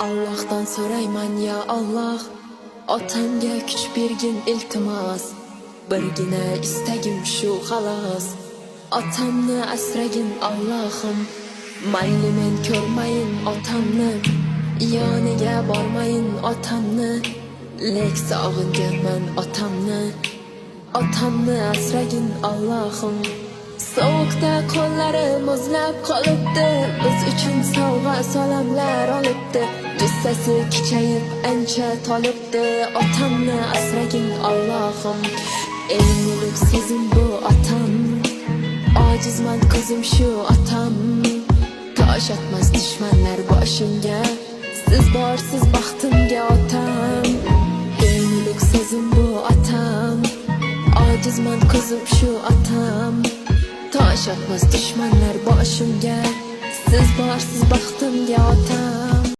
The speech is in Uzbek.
Allah'tan so'rayman ya Allah, otamga kuch bergin iltimos. Birgina istagim shu xolos, otamni asragin Allohim. Mayli men ko'rmayin otamni, yoniga bormayin otamni, lek sog'inganman otamni. Otamni asragin Allohim. Sovuqda qo'llari muzlab qolibdi, biz uchun sovg'a solamlar olibdi. Jussasi kichayib ancha tolibdi, otamni asragin Allohim. Eng ulug' so'zim bu otam, ojizman ko'zim shu otam. Tosh otmas dushmanlar boshimga, siz borsiz baxtimga otam. Eng ulug' so'zim bu otam, ojizman ko'zim shu otam. Tosh otmas dushmanlar boshimga, siz borsiz baxtimga otam.